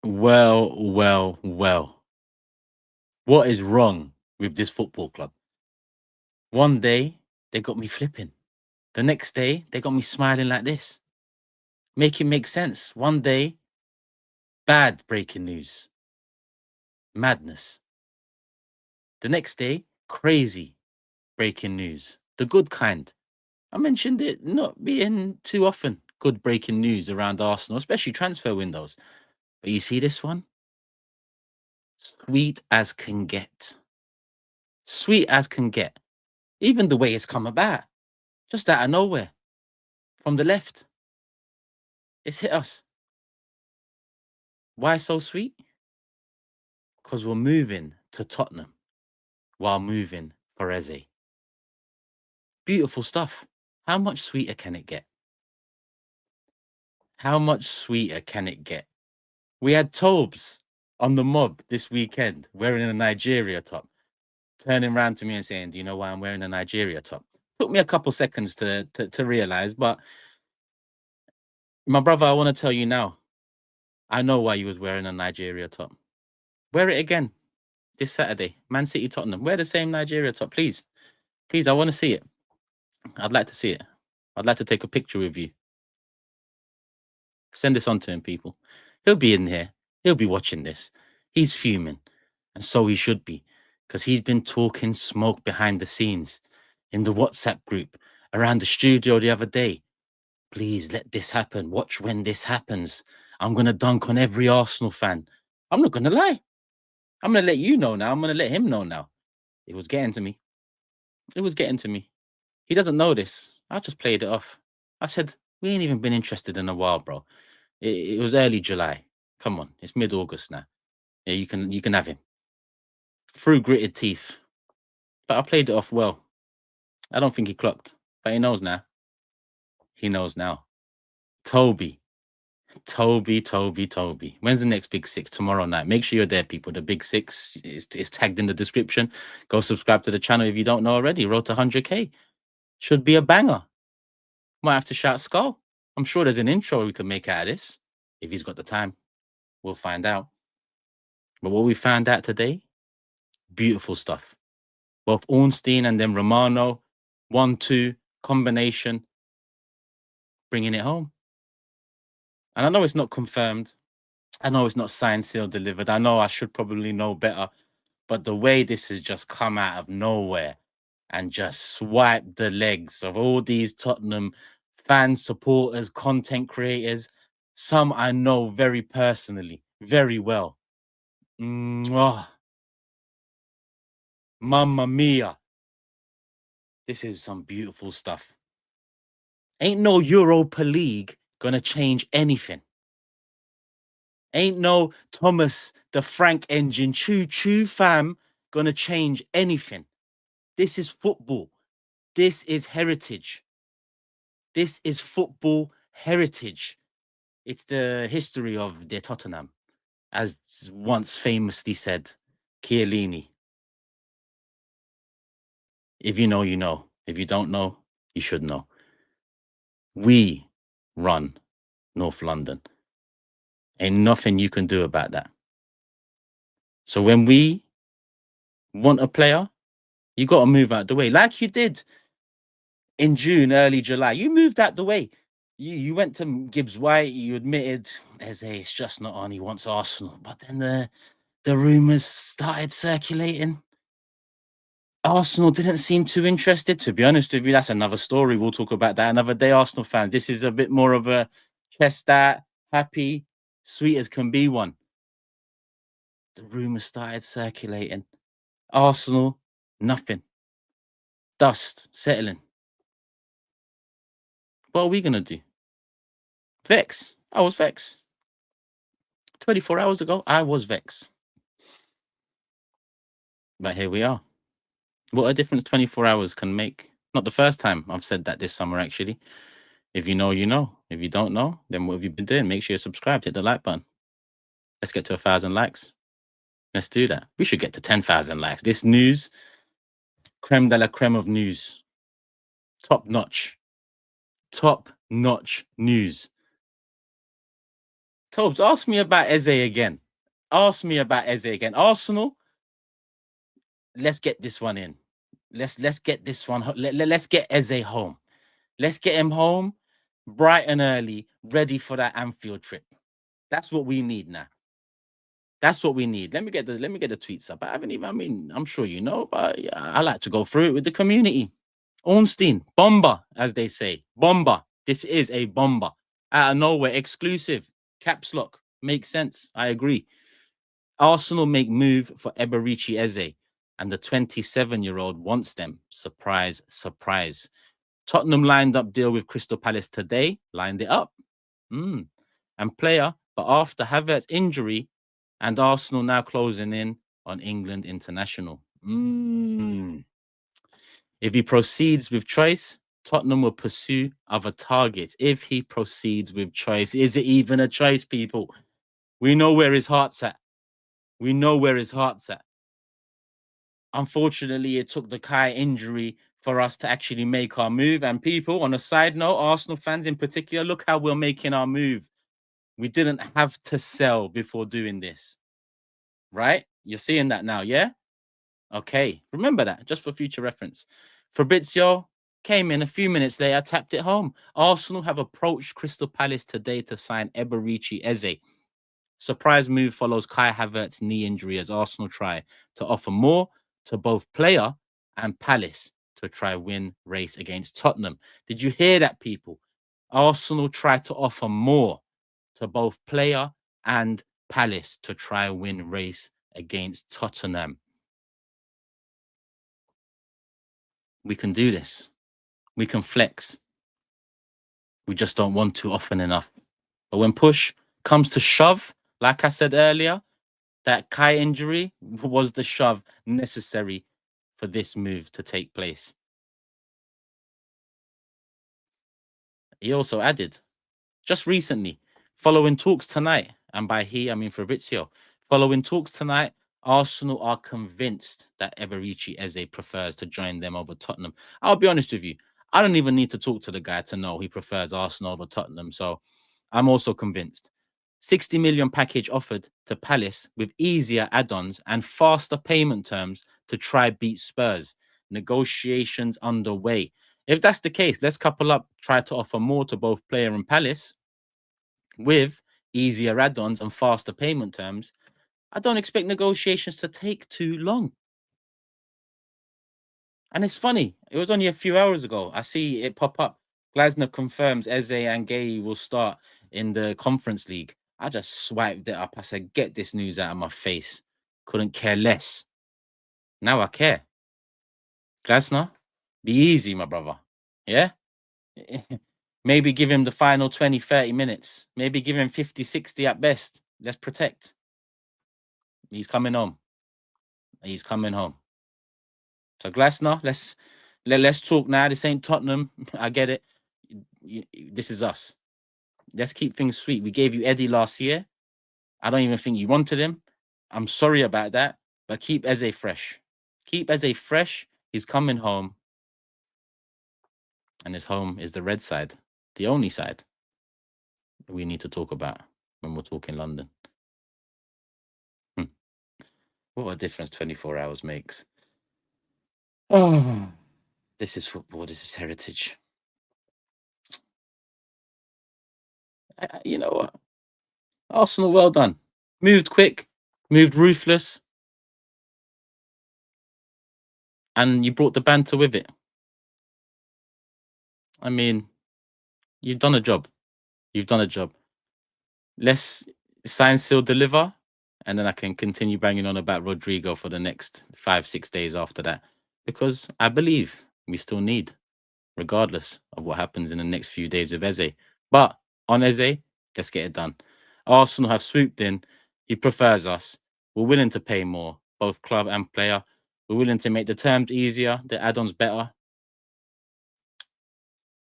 Well, well, well. What is wrong with this football club? One day they got me flipping. The next day they got me smiling like this. Make it make sense. One day, bad breaking news, madness. The next day, crazy breaking news, the good kind. I mentioned it not being too often good breaking news around Arsenal, especially transfer windows. But you see this one? Sweet as can get. Sweet as can get. Even the way it's come about, just out of nowhere, from the left, it's hit us. Why so sweet? Because we're moving to Tottenham while moving for Eze. Beautiful stuff. How much sweeter can it get? How much sweeter can it get? We had Tobes on the mob this weekend wearing a Nigeria top, turning around to me and saying, "Do you know why I'm wearing a Nigeria top?" Took me a couple seconds to realize, but my brother, I want to tell you now, I know why you was wearing a Nigeria top. Wear it again this Saturday, Man City Tottenham. Wear the same Nigeria top, please. Please, I want to see it. I'd like to see it. I'd like to take a picture with you. Send this on to him, people. He'll be in here. He'll be watching this. He's fuming. And so he should be, because he's been talking smoke behind the scenes in the WhatsApp group around the studio the other day. Please let this happen. Watch when this happens. I'm going to dunk on every Arsenal fan. I'm not going to lie. I'm going to let you know now. I'm going to let him know now. It was getting to me. It was getting to me. He doesn't know this. I just played it off. I said, we ain't even been interested in a while, bro. It was early July. Come on, it's mid-August now. Yeah, you can have him. Through gritted teeth. But I played it off well. I don't think he clocked. But he knows now. He knows now. Toby. Toby. When's the next Big Six? Tomorrow night. Make sure you're there, people. The Big Six is tagged in the description. Go subscribe to the channel if you don't know already. Road to 100K. Should be a banger. Might have to shout Skull. I'm sure there's an intro we can make out of this. If he's got the time, we'll find out. But what we found out today, beautiful stuff. Both Ornstein and then Romano, 1-2 combination, bringing it home. And I know it's not confirmed. I know it's not signed, sealed, delivered. I know I should probably know better. But the way this has just come out of nowhere and just swiped the legs of all these Tottenham fans, supporters, content creators, some I know very personally, very well. Mwah. Mamma mia. This is some beautiful stuff. Ain't no Europa League gonna change anything. Ain't no Thomas the Frank engine, choo fam, gonna change anything. This is football. This is heritage. This is football heritage. It's the history of the Tottenham, as once famously said Chiellini. If you know, you know. If you don't know, you should know. We run North London. Ain't nothing you can do about that. So when we want a player, you got to move out the way, like you did in June, early July. You moved out the way. You went to Gibbs White. You admitted, Eze, it's just not on. He wants Arsenal. But then the rumors started circulating. Arsenal didn't seem too interested. To be honest with you, that's another story. We'll talk about that another day, Arsenal fans. This is a bit more of a chest out, happy, sweet as can be one. The rumors started circulating. Arsenal, nothing. Dust, settling. What are we going to do? Vex. I was Vex. 24 hours ago, I was Vex. But here we are. What a difference 24 hours can make. Not the first time I've said that this summer, actually. If you know, you know. If you don't know, then what have you been doing? Make sure you're subscribed. Hit the like button. Let's get to 1,000 likes. Let's do that. We should get to 10,000 likes. This news, creme de la creme of news. Top notch. Top notch news. Tobes, ask me about Eze again. Ask me about Eze again. Arsenal, let's get this one in. Let's get this one. Let's get Eze home. Let's get him home bright and early, ready for that Anfield trip. That's what we need now. That's what we need. Let me get the tweets up. I haven't even. I mean, I'm sure you know, but yeah, I like to go through it with the community. Ornstein, bomber, as they say, bomber. This is a bomber out of nowhere, exclusive. Caps lock makes sense. I agree. Arsenal make move for Eberici Eze, and the 27-year-old wants them. Surprise, surprise. Tottenham lined up deal with Crystal Palace today. Lined it up. And player, but after Havertz's injury, and Arsenal now closing in on England international. If he proceeds with choice, Tottenham will pursue other targets. If he proceeds with choice, is it even a choice, people? We know where his heart's at. We know where his heart's at. Unfortunately, it took the Kai injury for us to actually make our move. And people, on a side note, Arsenal fans in particular, look how we're making our move. We didn't have to sell before doing this, right? You're seeing that now, yeah? Okay, remember that, just for future reference. Fabrizio came in a few minutes later, tapped it home. Arsenal have approached Crystal Palace today to sign Eberici Eze. Surprise move follows Kai Havertz's knee injury as Arsenal try to offer more to both player and Palace to try win race against Tottenham. Did you hear that, people? Arsenal try to offer more to both player and Palace to try win race against Tottenham. We can do this. We can flex. We just don't want to often enough. But when push comes to shove, like I said earlier, that Kai injury was the shove necessary for this move to take place. He also added, just recently, following talks tonight, and by he, I mean Fabrizio, following talks tonight, Arsenal are convinced that Eberici Eze prefers to join them over Tottenham. I'll be honest with you, I don't even need to talk to the guy to know he prefers Arsenal over Tottenham. So I'm also convinced. 60 million package offered to Palace with easier add-ons and faster payment terms to try beat Spurs. Negotiations underway. If that's the case, let's couple up, try to offer more to both player and Palace with easier add-ons and faster payment terms. I don't expect negotiations to take too long. And it's funny, it was only a few hours ago. I see it pop up. Glasner confirms Eze and Gay will start in the Conference League. I just swiped it up. I said, get this news out of my face. Couldn't care less. Now I care. Glasner, be easy, my brother. Yeah? Maybe give him the final 20, 30 minutes. Maybe give him 50, 60 at best. Let's protect. He's coming home. He's coming home. So Glasner, let's talk now. This ain't Tottenham. I get it. This is us. Let's keep things sweet. We gave you Eddie last year. I don't even think you wanted him. I'm sorry about that, but keep Eze fresh. Keep Eze fresh. He's coming home. And his home is the red side, the only side we need to talk about when we're talking London. What a difference 24 hours makes. Oh, this is football. This is heritage. You know what? Arsenal, well done. Moved quick, moved ruthless, and you brought the banter with it. I mean, you've done a job. You've done a job. Let's sign, seal, deliver, and then I can continue banging on about Rodrigo for the next 5-6 days after that, because I believe we still need, regardless of what happens in the next few days with Eze. But on Eze, let's get it done. Arsenal have swooped in. He prefers us. We're willing to pay more, both club and player. We're willing to make the terms easier, the add-ons better.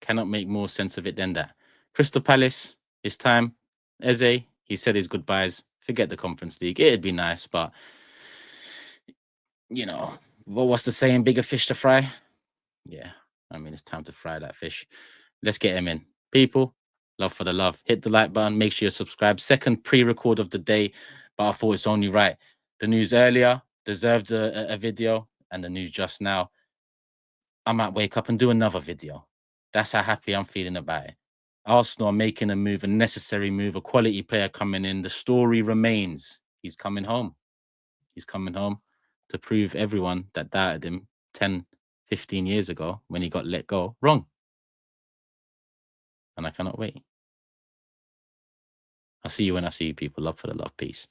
Cannot make more sense of it than that. Crystal Palace, it's time. Eze, he said his goodbyes. Forget the Conference League. It'd be nice, but you know, what's the saying? Bigger fish to fry. Yeah, I mean, it's time to fry that fish. Let's get him in. People, Love for the love. Hit the like button. Make sure you're subscribed. Second pre-record of the day, but I thought it's only right. The news earlier deserved a video, and the news just now, I might wake up and do another video. That's how happy I'm feeling about it. Arsenal are making a move, a necessary move, a quality player coming in. The story remains. He's coming home. He's coming home to prove everyone that doubted him 10, 15 years ago when he got let go wrong. And I cannot wait. I'll see you when I see you, people. Love for the love. Peace.